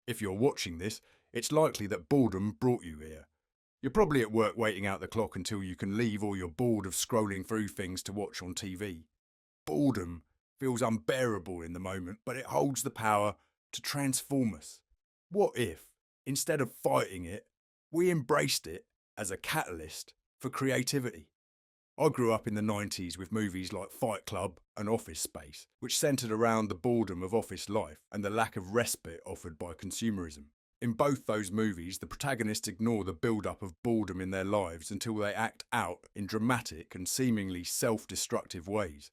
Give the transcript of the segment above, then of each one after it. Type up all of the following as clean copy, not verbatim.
If you're watching this, it's likely that boredom brought you here. You're probably at work waiting out the clock until you can leave, or you're bored of scrolling through things to watch on TV. Boredom feels unbearable in the moment, but it holds the power to transform us. What if, instead of fighting it, we embraced it as a catalyst for creativity? I grew up in the 90s with movies like Fight Club and Office Space, which centred around the boredom of office life and the lack of respite offered by consumerism. In both those movies, the protagonists ignore the build-up of boredom in their lives until they act out in dramatic and seemingly self-destructive ways.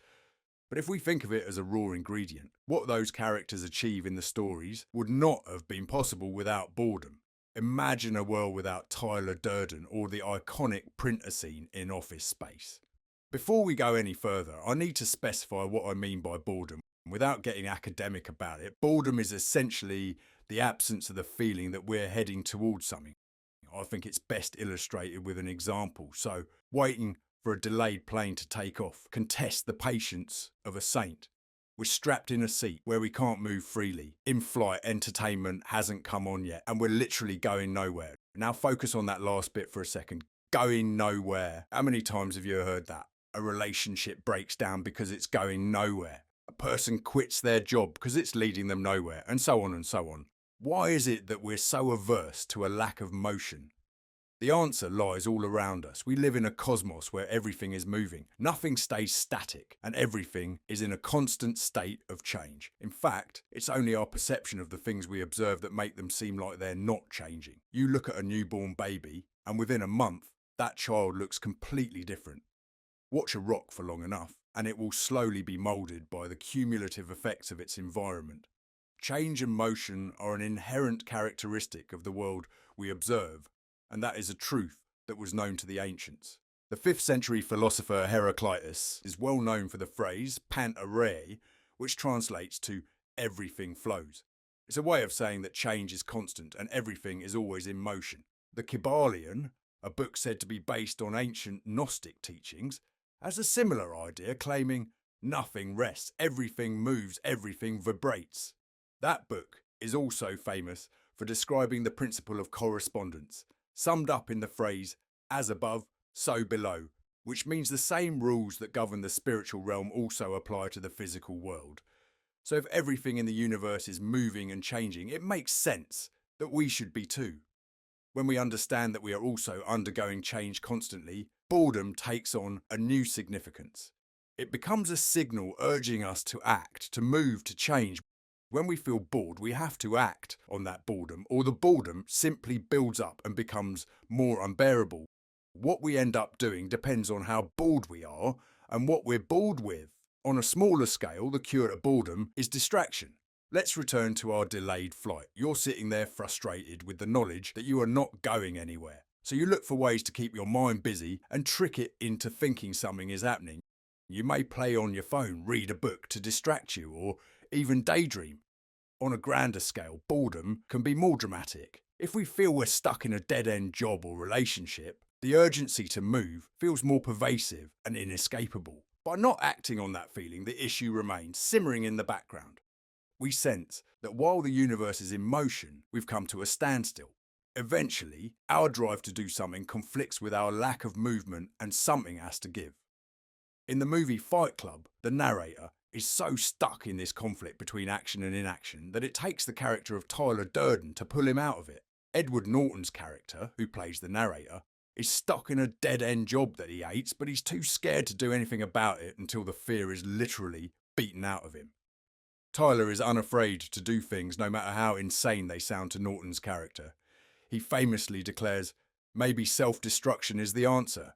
But if we think of it as a raw ingredient, what those characters achieve in the stories would not have been possible without boredom. Imagine a world without Tyler Durden or the iconic printer scene in Office Space. Before we go any further, I need to specify what I mean by boredom. Without getting academic about it, boredom is essentially the absence of the feeling that we're heading towards something. I think it's best illustrated with an example. So, waiting for a delayed plane to take off can test the patience of a saint. We're strapped in a seat where we can't move freely. In-flight entertainment hasn't come on yet, and we're literally going nowhere. Now focus on that last bit for a second. Going nowhere. How many times have you heard that? A relationship breaks down because it's going nowhere. A person quits their job because it's leading them nowhere, and so on and so on. Why is it that we're so averse to a lack of motion? The answer lies all around us. We live in a cosmos where everything is moving. Nothing stays static, and everything is in a constant state of change. In fact, it's only our perception of the things we observe that make them seem like they're not changing. You look at a newborn baby, and within a month, that child looks completely different. Watch a rock for long enough, and it will slowly be moulded by the cumulative effects of its environment. Change and motion are an inherent characteristic of the world we observe, and that is a truth that was known to the ancients. The 5th century philosopher Heraclitus is well known for the phrase panta rhei, which translates to everything flows. It's a way of saying that change is constant and everything is always in motion. The Kybalion, a book said to be based on ancient Gnostic teachings, has a similar idea, claiming nothing rests, everything moves, everything vibrates. That book is also famous for describing the principle of correspondence, summed up in the phrase, as above, so below, which means the same rules that govern the spiritual realm also apply to the physical world. So if everything in the universe is moving and changing, it makes sense that we should be too. When we understand that we are also undergoing change constantly, boredom takes on a new significance. It becomes a signal urging us to act, to move, to change. When we feel bored, we have to act on that boredom, or the boredom simply builds up and becomes more unbearable. What we end up doing depends on how bored we are and what we're bored with. On a smaller scale, the cure to boredom is distraction. Let's return to our delayed flight. You're sitting there frustrated with the knowledge that you are not going anywhere. So you look for ways to keep your mind busy and trick it into thinking something is happening. You may play on your phone, read a book to distract you, or even daydream. On a grander scale, boredom can be more dramatic. If we feel we're stuck in a dead-end job or relationship, the urgency to move feels more pervasive and inescapable. By not acting on that feeling, the issue remains simmering in the background. We sense that while the universe is in motion, we've come to a standstill. Eventually, our drive to do something conflicts with our lack of movement, and something has to give. In the movie Fight Club, the narrator is so stuck in this conflict between action and inaction that it takes the character of Tyler Durden to pull him out of it. Edward Norton's character, who plays the narrator, is stuck in a dead-end job that he hates, but he's too scared to do anything about it until the fear is literally beaten out of him. Tyler is unafraid to do things no matter how insane they sound to Norton's character. He famously declares, "Maybe self-destruction is the answer.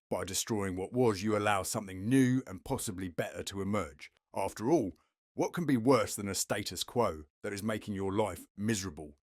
By destroying what was, you allow something new and possibly better to emerge. After all, what can be worse than a status quo that is making your life miserable?"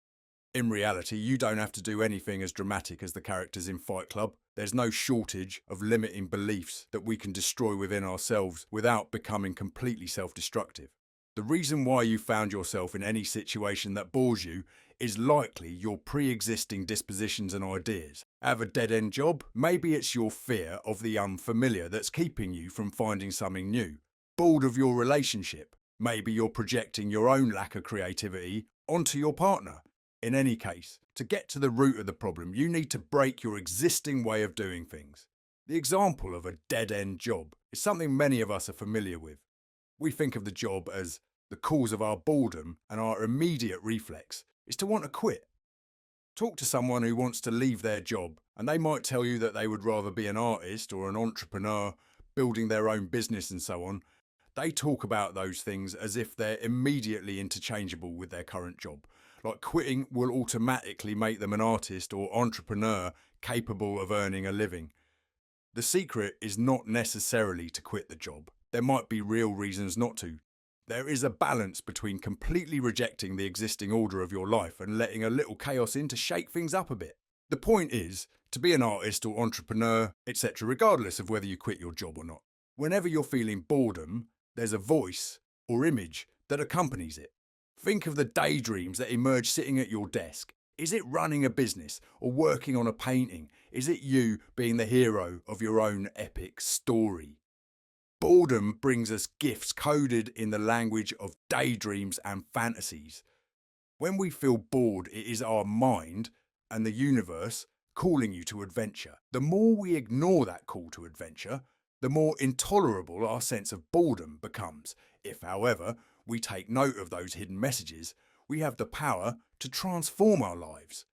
In reality, you don't have to do anything as dramatic as the characters in Fight Club. There's no shortage of limiting beliefs that we can destroy within ourselves without becoming completely self-destructive. The reason why you found yourself in any situation that bores you is likely your pre-existing dispositions and ideas. Have a dead-end job? Maybe it's your fear of the unfamiliar that's keeping you from finding something new. Bored of your relationship? Maybe you're projecting your own lack of creativity onto your partner. In any case, to get to the root of the problem, you need to break your existing way of doing things. The example of a dead-end job is something many of us are familiar with. We think of the job as the cause of our boredom, and our immediate reflex is to want to quit. Talk to someone who wants to leave their job, and they might tell you that they would rather be an artist or an entrepreneur, building their own business and so on. They talk about those things as if they're immediately interchangeable with their current job. Like quitting will automatically make them an artist or entrepreneur capable of earning a living. The secret is not necessarily to quit the job. There might be real reasons not to. There is a balance between completely rejecting the existing order of your life and letting a little chaos in to shake things up a bit. The point is to be an artist or entrepreneur, etc., regardless of whether you quit your job or not. Whenever you're feeling boredom, there's a voice or image that accompanies it. Think of the daydreams that emerge sitting at your desk. Is it running a business or working on a painting? Is it you being the hero of your own epic story? Boredom brings us gifts coded in the language of daydreams and fantasies. When we feel bored, it is our mind and the universe calling you to adventure. The more we ignore that call to adventure, the more intolerable our sense of boredom becomes. If, however, we take note of those hidden messages, we have the power to transform our lives.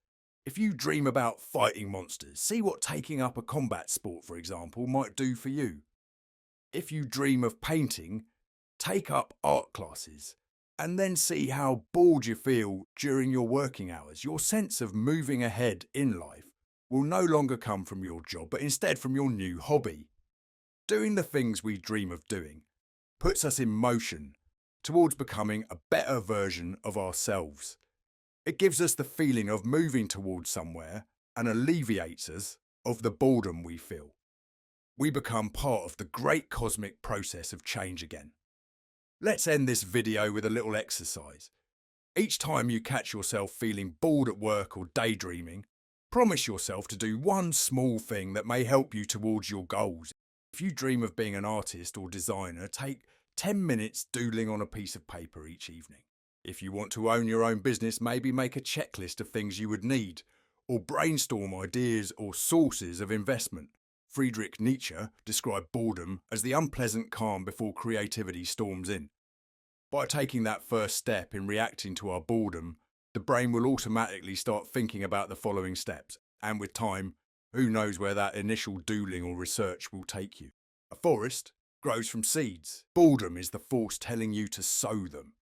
If you dream about fighting monsters, see what taking up a combat sport, for example, might do for you. If you dream of painting, take up art classes and then see how bored you feel during your working hours. Your sense of moving ahead in life will no longer come from your job, but instead from your new hobby. Doing the things we dream of doing puts us in motion towards becoming a better version of ourselves. It gives us the feeling of moving towards somewhere and alleviates us of the boredom we feel. We become part of the great cosmic process of change again. Let's end this video with a little exercise. Each time you catch yourself feeling bored at work or daydreaming, promise yourself to do one small thing that may help you towards your goals. If you dream of being an artist or designer, take 10 minutes doodling on a piece of paper each evening. If you want to own your own business, maybe make a checklist of things you would need, or brainstorm ideas or sources of investment. Friedrich Nietzsche described boredom as the unpleasant calm before creativity storms in. By taking that first step in reacting to our boredom, the brain will automatically start thinking about the following steps, and with time, who knows where that initial doodling or research will take you. A forest grows from seeds. Boredom is the force telling you to sow them.